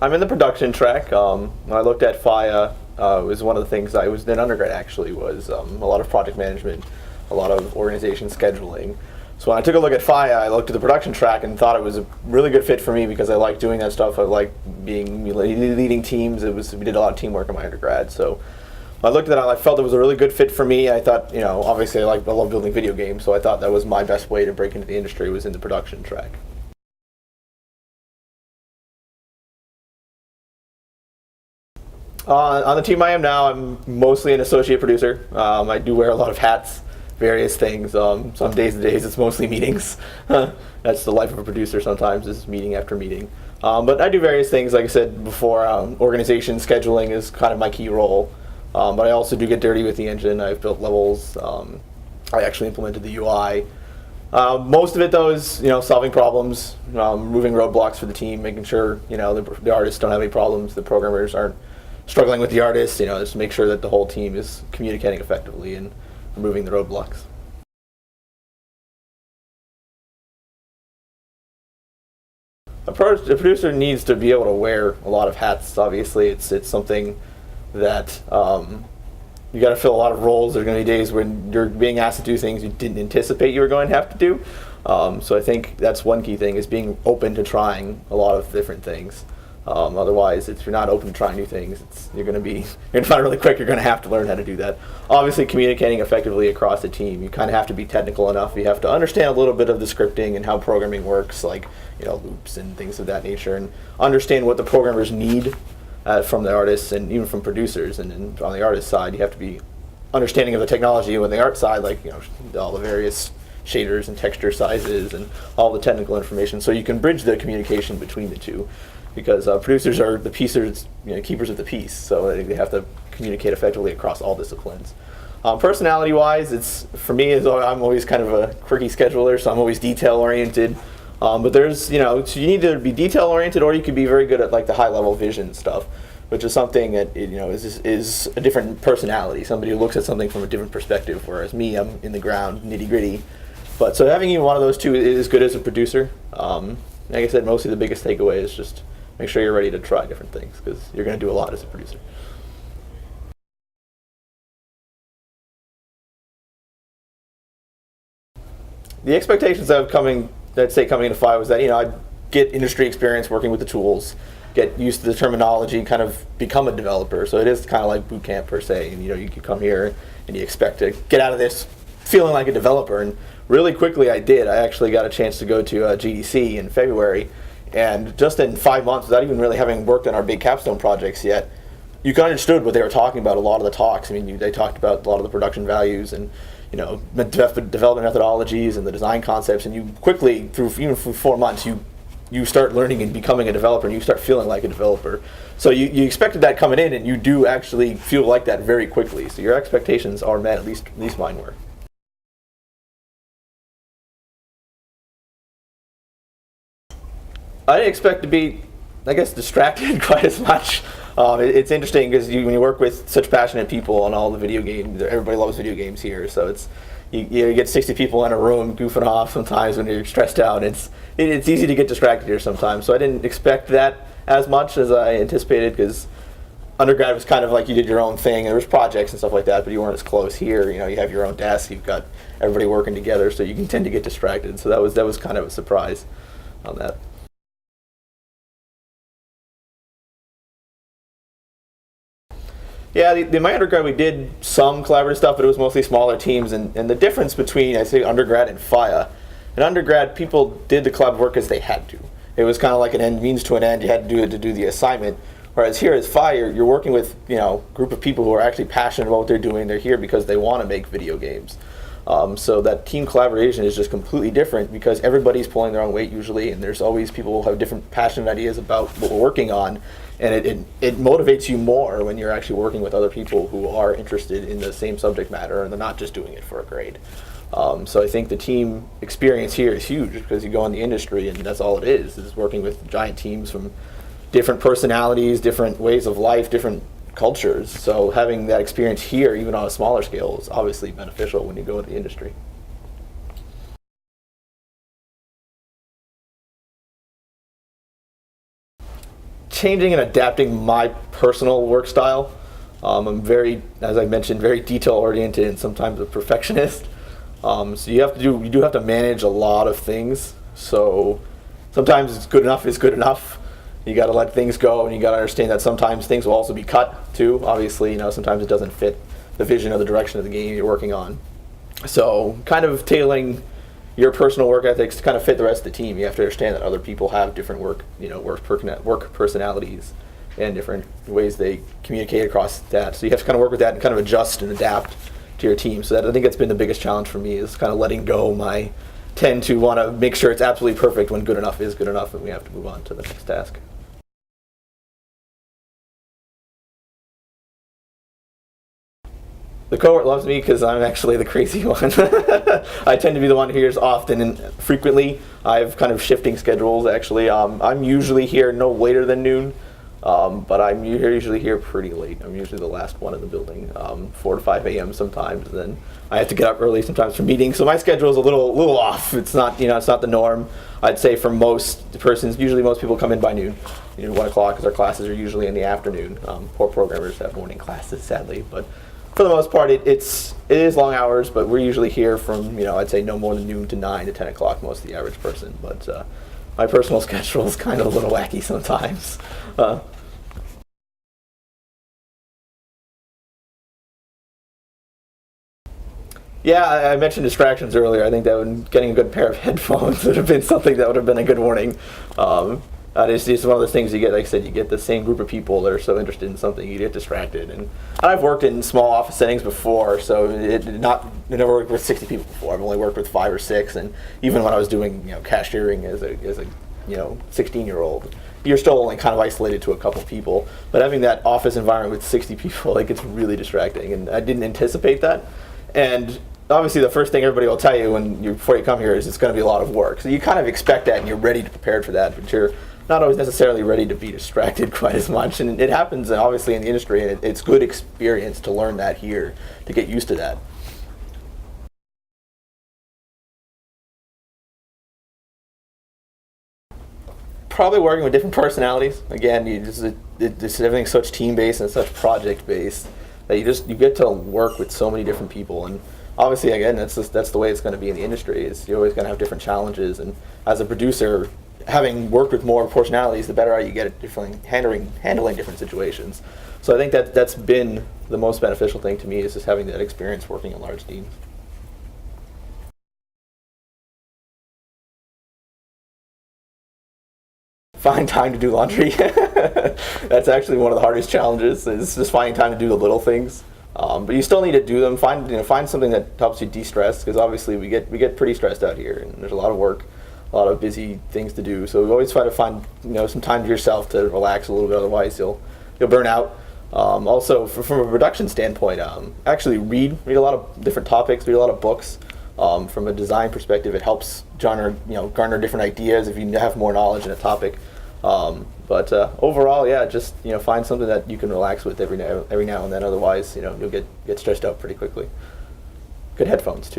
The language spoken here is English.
I'm in the production track. When I looked at FIEA, it was one of the things I was in undergrad actually was a lot of project management, a lot of organization scheduling. So when I took a look at FIEA, I looked at the production track and thought it was a really good fit for me because I like doing that stuff. I like leading teams. We did a lot of teamwork in my undergrad. So when I looked at it, I felt it was a really good fit for me. I thought, obviously I love building video games, so I thought that was my best way to break into the industry was in the production track. On the team I am now, I'm mostly an associate producer. I do wear a lot of hats, various things. Some days it's mostly meetings. That's the life of a producer sometimes, is meeting after meeting. But I do various things, like I said before. Organization scheduling is kind of my key role. But I also do get dirty with the engine. I've built levels. I actually implemented the UI. Most of it, though, is solving problems, removing roadblocks for the team, making sure the artists don't have any problems, the programmers aren't struggling with the artists, just to make sure that the whole team is communicating effectively and removing the roadblocks. A producer needs to be able to wear a lot of hats. Obviously, it's something that you got to fill a lot of roles. There's going to be days when you're being asked to do things you didn't anticipate you were going to have to do. So I think that's one key thing, is being open to trying a lot of different things. Otherwise, if you're not open to trying new things, you're going to find really quick you're going to have to learn how to do that. Obviously, communicating effectively across the team, you kind of have to be technical enough. You have to understand a little bit of the scripting and how programming works, like loops and things of that nature, and understand what the programmers need from the artists and even from producers. And then on the artist side, you have to be understanding of the technology. And on the art side, like all the various shaders and texture sizes and all the technical information, so you can bridge the communication between the two. Because producers are the piecers, keepers of the piece, so they have to communicate effectively across all disciplines. Personality-wise, for me, I'm always kind of a quirky scheduler, so I'm always detail-oriented. But there's, so you need to be detail-oriented, or you could be very good at the high-level vision stuff, which is something that is a different personality. Somebody who looks at something from a different perspective, whereas me, I'm in the ground, nitty-gritty. But so having even one of those two is good as a producer. Like I said, mostly the biggest takeaway is just make sure you're ready to try different things, because you're going to do a lot as a producer. The expectations of coming into FIEA was that I'd get industry experience working with the tools, get used to the terminology, kind of become a developer. So it is kind of like boot camp per se. And you can come here and you expect to get out of this feeling like a developer. And really quickly I did. I actually got a chance to go to GDC in February. And just in 5 months, without even really having worked on our big capstone projects yet, you kind of understood what they were talking about. A lot of the talks. I mean, they talked about a lot of the production values and development methodologies and the design concepts. And you quickly, even through 4 months, you start learning and becoming a developer, and you start feeling like a developer. So you expected that coming in, and you do actually feel like that very quickly. So your expectations are met. At least mine were. I didn't expect to be, distracted quite as much. It's interesting because when you work with such passionate people on all the video games, everybody loves video games here. So you get 60 people in a room goofing off sometimes when you're stressed out. It's easy to get distracted here sometimes. So I didn't expect that as much as I anticipated, because undergrad was kind of like you did your own thing. There was projects and stuff like that, but you weren't as close here. You have your own desk. You've got everybody working together, so you can tend to get distracted. So that was kind of a surprise on that. Yeah, my undergrad, we did some collaborative stuff, but it was mostly smaller teams. And the difference between, I say, undergrad and FIEA, in undergrad, people did the collaborative work as they had to. It was kind of like an end means to an end. You had to do it to do the assignment. Whereas here as FIEA, you're working with a group of people who are actually passionate about what they're doing. They're here because they want to make video games. So that team collaboration is just completely different, because everybody's pulling their own weight usually, and there's always people who have different passionate ideas about what we're working on. And it motivates you more when you're actually working with other people who are interested in the same subject matter, and they're not just doing it for a grade. So I think the team experience here is huge, because you go in the industry and that's all it is working with giant teams from different personalities, different ways of life, different cultures. So having that experience here, even on a smaller scale, is obviously beneficial when you go into the industry. changing and adapting my personal work style. I'm very, as I mentioned, very detail oriented and sometimes a perfectionist. So you do have to manage a lot of things. So sometimes it's good enough is good enough. You got to let things go, and you got to understand that sometimes things will also be cut too. Obviously, sometimes it doesn't fit the vision or the direction of the game you're working on. So kind of tailoring your personal work ethics to kind of fit the rest of the team. You have to understand that other people have different work personalities and different ways they communicate across that. So you have to kind of work with that and kind of adjust and adapt to your team. So that, I think that's been the biggest challenge for me, is kind of letting go my tend to want to make sure it's absolutely perfect when good enough is good enough, and we have to move on to the next task. The cohort loves me because I'm actually the crazy one. I tend to be the one who hears often and frequently. I have kind of shifting schedules, actually. I'm usually here no later than noon, but I'm usually here pretty late. I'm usually the last one in the building, 4 to 5 a.m. sometimes. And then I have to get up early sometimes for meetings, so my schedule is a little off. It's not it's not the norm. I'd say for most persons, usually most people come in by noon, 1 o'clock, because our classes are usually in the afternoon. Poor programmers have morning classes, sadly, but for the most part, it is long hours, but we're usually here from, I'd say no more than noon to 9 to 10 o'clock, most of the average person. But my personal schedule is kind of a little wacky sometimes. Yeah, I mentioned distractions earlier. I think that getting a good pair of headphones would have been something that would have been a good warning. It's one of those things you get, like I said, you get the same group of people that are so interested in something, you get distracted. And I've worked in small office settings before, so I never worked with 60 people before. I've only worked with 5 or 6, and even when I was doing cashiering as a 16-year-old, you're still only kind of isolated to a couple people. But having that office environment with 60 people, it's really distracting, and I didn't anticipate that. And obviously, the first thing everybody will tell you before you come here is it's going to be a lot of work. So you kind of expect that, and you're ready to prepare for that, but you're not always necessarily ready to be distracted quite as much. And it happens, obviously, in the industry, and it's good experience to learn that here, to get used to that. Probably working with different personalities. Again, everything's such team-based and such project-based that you get to work with so many different people. And obviously, again, that's the way it's going to be in the industry. Is you're always going to have different challenges. And as a producer, having worked with more personalities, the better you get at handling different situations. So I think that's been the most beneficial thing to me, is just having that experience working in large teams. Find time to do laundry. That's actually one of the hardest challenges, is just finding time to do the little things. But you still need to do them. Find something that helps you de-stress, because obviously we get pretty stressed out here, and there's a lot of work, a lot of busy things to do. So we always try to find some time to yourself to relax a little bit. Otherwise, you'll burn out. Also, from a production standpoint, actually read a lot of different topics, read a lot of books. From a design perspective, it helps garner different ideas if you have more knowledge in a topic. But overall, yeah, just find something that you can relax with every now and then. Otherwise, you'll get stressed out pretty quickly. Good headphones too.